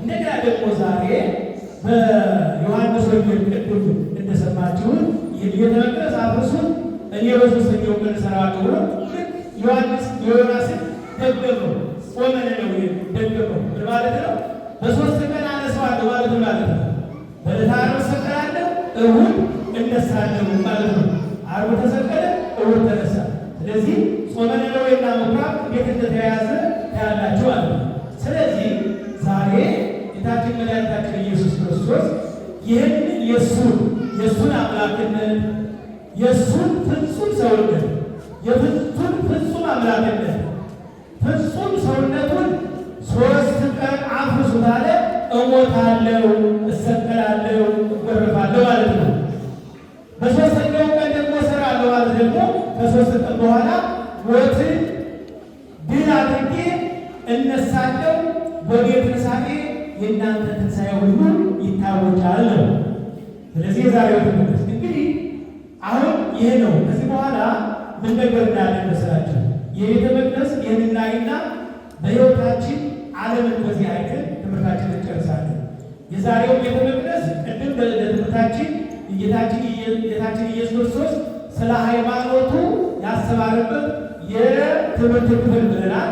እንደገና ደግሞ ዛሬ በዮሐንስ ወንጌል ቅድም እንደሰማችሁት የቤተ መቅደስ አፍርሱት እኔ በሦስተኛው ቀን እሠራዋለሁ ብሎ ዮናስን ደገመው። ጾመ ነነዌ ደገመው። ምን ማለት ነው? በሦስት ቀን አነሳዋለሁ ማለት ነው። በዕለተ ዓርብ እሰቀላለሁ፣ እሑድ እነሳለሁ ማለት ነው። ዓርብ ተሰቀለ፣ እሑድ ተነሳ። ስለዚህ ጾመ ነነዌና ምኵራብ እንዴት እንደተያያዘ ታያላችሁ አለ። ስለዚህ ዛሬ ጌታችን መድኃኒታችን ኢየሱስ ክርስቶስ ይህንን የእሱን አምላክነት የእሱን ፍጹም ሰውነት የፍጹም አምላክነት ፍጹም ሰውነቱን 3 ቀን አፍርሱት አለ። እሞታለሁ፣ እሰቀላለሁ፣ እገረፋለሁ ማለት ነው። በሦስተኛው ቀን ደግሞ እሠራለሁ ማለት ደግሞ ከ3 ቀን በኋላ ሞትን ድል አድርጌ እነሳለሁ፣ በቤተ ትንሣኤ የእናንተ ትንሣኤ ሁሉ ይታወቃል ነው። ስለዚህ የዛሬው ትምህርት እንግዲህ አሁን ይሄ ነው። ከዚህ በኋላ ምን ነገር እንዳለን መስላችሁ የቤተ መቅደስ ይህንናይና በሕይወታችን ዓለምን በዚህ አይተን ትምህርታችንን እንጨርሳለን። የዛሬው ቤተ መቅደስ ቅድም ለትምህርታችን ጌታችን ኢየሱስ ክርስቶስ ስለ ሃይማኖቱ ያስተማረበት የትምህርት ክፍል ብለናል።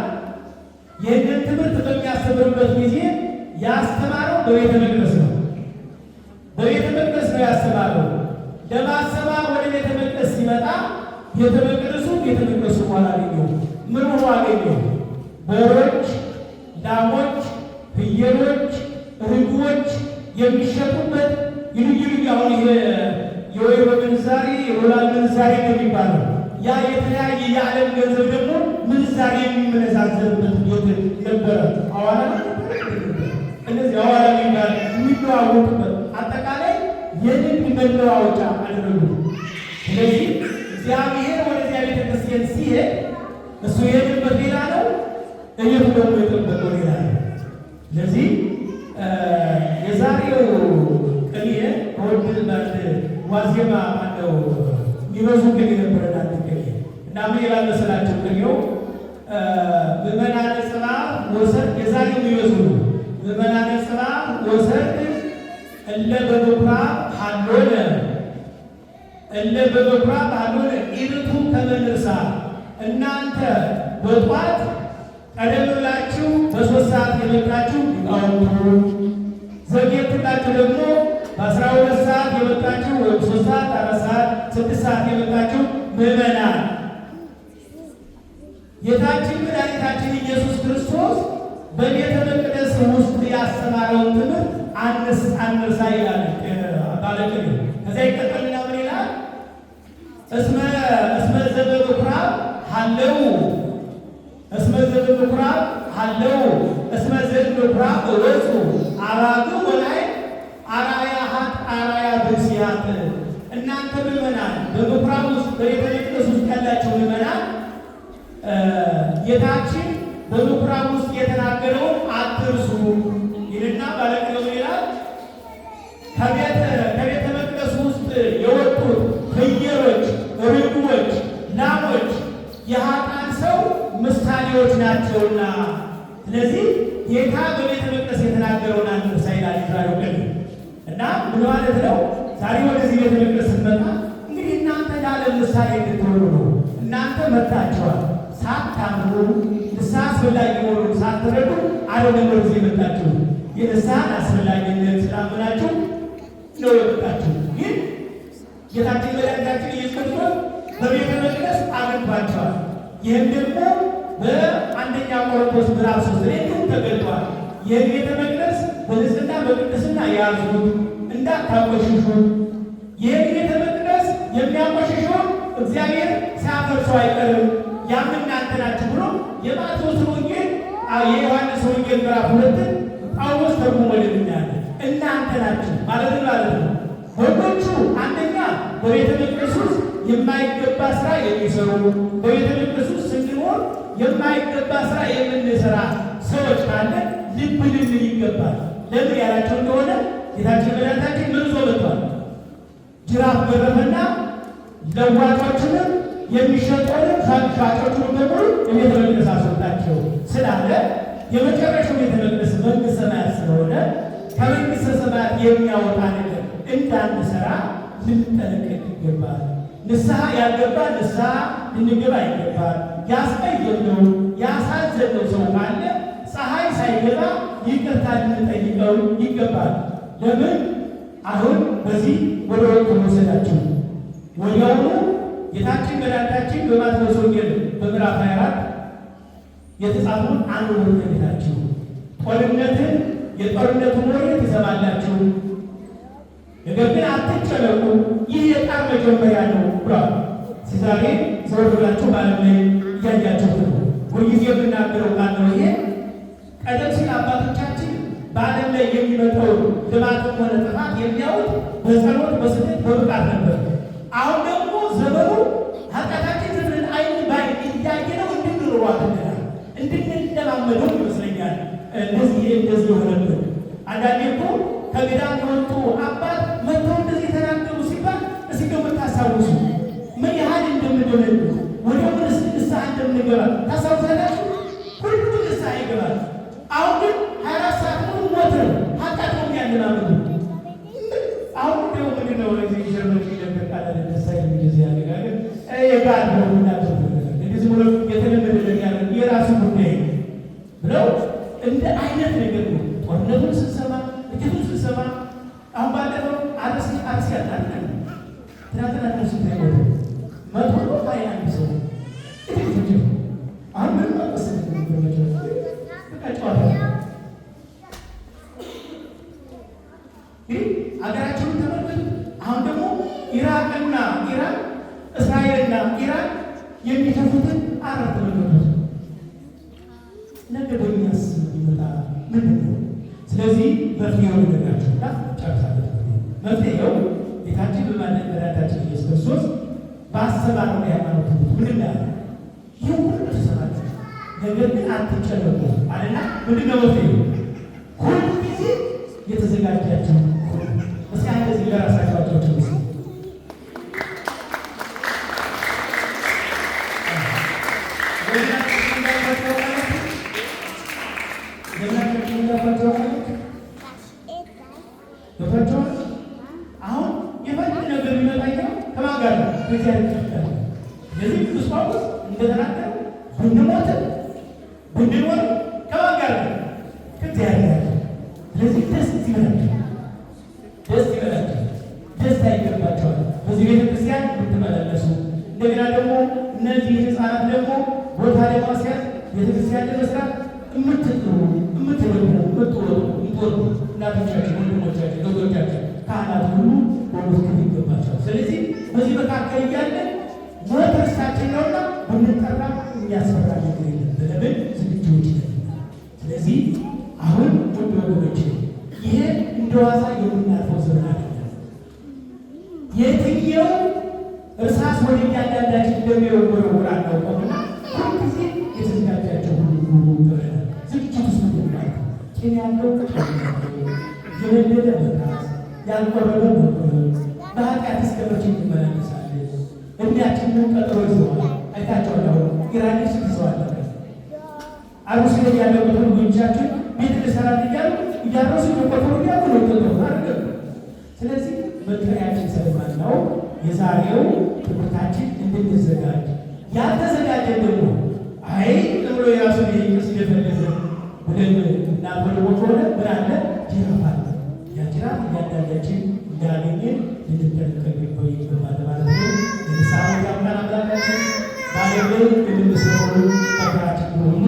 ይህንን ትምህርት በሚያስተምርበት ጊዜ ያስተማረው በቤተ መቅደስ ነው። በቤተ መቅደስ ነው ያስተማረው። ለማስተማር ወደ ቤተ መቅደስ ሲመጣ ቤተ መቅደሱ በኋላ አገኘው። ምን ሆኖ አገኘው? በሮች፣ ላሞች፣ ፍየሎች፣ ርግቦች የሚሸጡበት ልዩ አሁን ይሄ የወይሮ ምንዛሬ የዶላር ምንዛሬ የሚባለው ያ የተለያየ የዓለም ገንዘብ ደግሞ ምንዛሬ የሚመነዛዘርበት ቤት ነበረ። ሐዋላ እነዚህ ሐዋላ የሚለዋወጡበት አጠቃላይ የንግድ መለዋወጫ አደረጉት። ስለዚህ እግዚአብሔር ወደዚያ ቤተ ክርስቲያን ሲሄድ እሱ የሄድበት ሌላ ነው፣ እየቱ ደግሞ የጠበቀው ሌላ ነው። ስለዚህ የዛሬው ቅኔ ከወንድ ባንድ ዋዜማ አለው የሚበዙ ቅኔ ነበረና ቅኔ እና ምን ይላል መሰላቸው? ቅኔው ምእመናነ ጽብዓ ወሰርክ የዛሬው የሚበዙ ነው። ምእመናነ ጽብዓ ወሰርክ እለ በምኵራብ ሀሎነ ኢርቱ ከመ ንርሳ። እናንተ በጧት ቀደም ብላችሁ በ3 ሰዓት የመጣችሁ ሊቃውንቱ፣ ዘግየት ብላችሁ ደግሞ በ12 ሰዓት የመጣችሁ ወይም 3 ሰዓት፣ 4 ሰዓት፣ 6 ሰዓት የመጣችሁ ምዕመናን ጌታችን መድኃኒታችን ኢየሱስ ክርስቶስ በቤተ መቅደስ ውስጥ ያስተማረውን ትምህርት አንርሳ ይላል ባለቅኔ። ከዚያ ይቀጠልና ምን ይላል? እስመ ዘበምኵራብ ሀለው እስመ ዘበምኵራብ ወፁ አባግዕ ወላዕል አርአያ ብእሲያት። እናንተ ምዕመናን በምኵራብ ውስጥ በቤተ መቅደስ ውስጥ ያላቸው ምዕመናን ጌታችን በምኵራብ ውስጥ የተናገረውን አትርሱ ይልና ባለቅኔው ይላል ከቤተ መቅደስ ውስጥ የወጡት ፍየሎች፣ ርግቦች፣ ላሞች የኃጥአን ሰው ምሳሌዎች ናቸውና፣ ስለዚህ ጌታ በቤተ መቅደስ የተናገረውን አንርሳ ይላል የዛሬው ቅኔ። እና ምን ማለት ነው? ዛሬ ወደዚህ ቤተ መቅደስ ስንመጣ እንግዲህ እናንተ ለዓለም ምሳሌ እንድትሆኑ ነው። እናንተ መጥታችኋል ሳታምኑ ንስሐ አስፈላጊ መሆኑን ሳትረዱ አይደለም ወደዚህ የመጣችሁ። የንስሐን አስፈላጊነት ስላመናችሁ ነው የመጣችሁ። ግን ጌታችን መድኃኒታችን ኢየሱስ ክርስቶስ በቤተ መቅደስ አግኝቷቸዋል። ይህም ደግሞ በአንደኛ ቆሮንቶስ ምዕራፍ 3 ላይ ተገልጧል። ይህን ቤተ መቅደስ በንጽሕና በቅድስና ያዙት፣ እንዳታቆሽሹት። ይህን ቤተ መቅደስ የሚያቆሽሸውን እግዚአብሔር ሲያፈርሰው አይቀርም፣ ያም እናንተ ናችሁ ብሎ የማቴዎስን ወንጌል የዮሐንስ ወንጌል ምዕራፍ 2 ጳውሎስ ተርጉሞልናል። እናንተ ናችሁ ማለት ነው። በጎቹ አንደኛ በቤተ መቅደስ ውስጥ የማይገባ ስራ የሚሰሩ፣ በቤተ መቅደስ ውስጥ ስንኖር የማይገባ ስራ የምንሰራ ሰዎች ካለ ልብ ልንል ይገባል። ለምን ያላቸው እንደሆነ ጌታችን መድኃኒታችን ምን ይዞ መጥቷል? ጅራፍ ገረፈና ለዋጮችንም የሚሸጠውን ሻጮቹን በሙሉ የቤተ መቅደስ አስወጣቸው ስላለ የመጨረሻው ቤተ መቅደስ መንግሥተ ሰማያት ስለሆነ ከመንግሥተ ሰማያት የሚያወጣ ነገር እንዳንሰራ ልንጠነቀቅ ይገባል። ንስሐ ያልገባ ንስሐ ልንገባ ይገባል። ያስቀየምነው ያሳዘነው ሰው ካለ ፀሐይ ሳይገባ ይቅርታ ልንጠይቀው ይገባል። ለምን አሁን በዚህ ወደ ወቅቱ መውሰዳችሁ ወዲያውኑ ጌታችን መድኃኒታችን በማቴዎስ ወንጌል በምዕራፍ 24 የተጻፈውን አንድ ወር ከቤታችሁ ጦርነትን የጦርነቱን ወሬ ትሰማላችሁ፣ ነገር ግን አትጨነቁ፣ ይህ የጣር መጀመሪያ ነው ብሏል። ዛሬ ዘወር ብላችሁ በዓለም ላይ እያያችሁት ነው። ሁልጊዜ የምናገረው ቃል ነው ይሄ። ቀደም ሲል አባቶቻችን በዓለም ላይ የሚመጣው ልማትም ሆነ ጥፋት የሚያዩት በጸሎት በስደት በብቃት ነበር። አሁን ደግሞ ዘመኑ ኃጢአታችን ዝብልን አይን ባይ እያየ ነው እንድንኖሩ አድርገናል። እንድንለማመደው ይመስለኛል እንደዚህ የሆነብን። አንዳንዴ እኮ ከገዳም የወጡ አባት መጥተው እንደዚህ የተናገሩ ሲባል እስኪ የምታስታውሱ ምን ያህል እንደምንደነግ ወዲያውኑ ንስሐ እንደምንገባ ታስታውሳላችሁ? ሁሉ ንስሐ ይገባል። አሁን ግን 24 ሰዓት ሙሉ ሞት ነው፣ ኃጢአት ነው የሚያለማምዱ። አሁን ደግሞ ምንድን ነው እዚህ ጀርመን የሚደበር ቃል አለ ደስታ የሚገዛ ያነጋገር የጋድ ነው ምናደርግ እንደዚህ ብሎ የተለመደ ነገር የራሱ ጉዳይ ብለው እንደ አይነት ነገር ነው። ጦርነቱን ስንሰማ እጅቱን ስንሰማ አሁን ባለፈው አርሲ ያጣል ትናንትና ነሱ ታይሞቱ መቶ ነው ባይ አንድ ሰው እጅ አሁን ምን ማቀስ ነው ተቃጫዋታ አገራችንን ተመልከቱ። አሁን ደግሞ ኢራቅና ኢራን እስራኤልና ኢራን የሚተፉትን አራት ተመልከቱ። ነገ በሚያስ ይመጣ ምንድን ነው? ስለዚህ መፍትሄው ነገራችሁና ጨርሳለሁ። መፍትሄው ጌታችን በመድኃኒታችን ኢየሱስ ክርስቶስ በአስተማረው የሃይማኖት ትምህርት ምን እንዳለ ይህ ሁሉ ተሰራችሁ፣ ነገር ግን አትጨነቁ አለና ምንድን ነው መፍትሄው? ሁሉ ጊዜ የተዘጋጃችሁ እስኪ እንደዚህ ለራሳቸው አጫውቱ። አሁን የፈለገ ነገር የሚመጣው ከማን ጋር ነው? ከእግዚአብሔር ጋር። ስለዚህ ቅዱስ ጳውሎስ እንደተናገረው ብንሞትም ብንኖርም ከማን ጋር ነው? ከእግዚአብሔር ጋር። ስለዚህ ደስ ይበላችሁ፣ ደስ ይበላችሁ፣ ደስታ ይገባቸዋል። በዚህ ቤተ ክርስቲያን የምትመላለሱ እንደገና ደግሞ እነዚህ ሕፃናት ደግሞ ቦታ ለማስያዝ ቤተ ክርስቲያን ለመስራት የምትጥሩ የምትወዱ የምትወዱ እናቶቻችን፣ ወንድሞቻችን፣ እህቶቻችን ካህናት ሁሉ በሞት ይገባቸዋል። ስለዚህ በዚህ መካከል እያለ ሞት ርስታችን ነውና ብንጠራ የሚያስፈራ ነገር የለም ብለን ዝግጁዎች ነን። ስለዚህ አሁን ውድ ወገኖች ይሄ እንደ ዋዛ የምናልፈው ዘመን አይደለም። የትኛው እርሳስ ወደ እያንዳንዳችን እንደሚወረወር አናውቅምና ሁልጊዜ የተዘጋጃቸው ሁሉ ይበረናል። ዝግጅት ውስጥ ምንድነው? ጤና ያለው የወደደ መጣት ያልቆረበ መቆረብ በኃጢአት እስከ መቼ እንመላለሳለን? እድሜያችንን ቀጥሮ ይዘዋል። አይታቸዋል። አሁን ኢራኖች ይዘዋል። አሩስ ላይ ያለበት ወንጃችን ቤት ለሰራት እያረሱ የቆጠሩ እያሉ ነው ተጠሩ አይደለም። ስለዚህ መጠሪያችን ስለማናው የዛሬው ትምህርታችን እንድንዘጋጅ ያልተዘጋጀ ደግሞ አይ ብሎ የራሱ ይቅስ እንደፈለገ ብለን እናበልቦ ከሆነ ምን አለ ጅራፍ አለ። ያ ጅራፍ እያንዳንዳችን እንዳገኘን ልንጠነቀቅ ይገባል ማለት ነው። ለምሳሌ ያምናን አምላካችን ባለቤት እንድንሰሩ ተግባራችን ሁሉ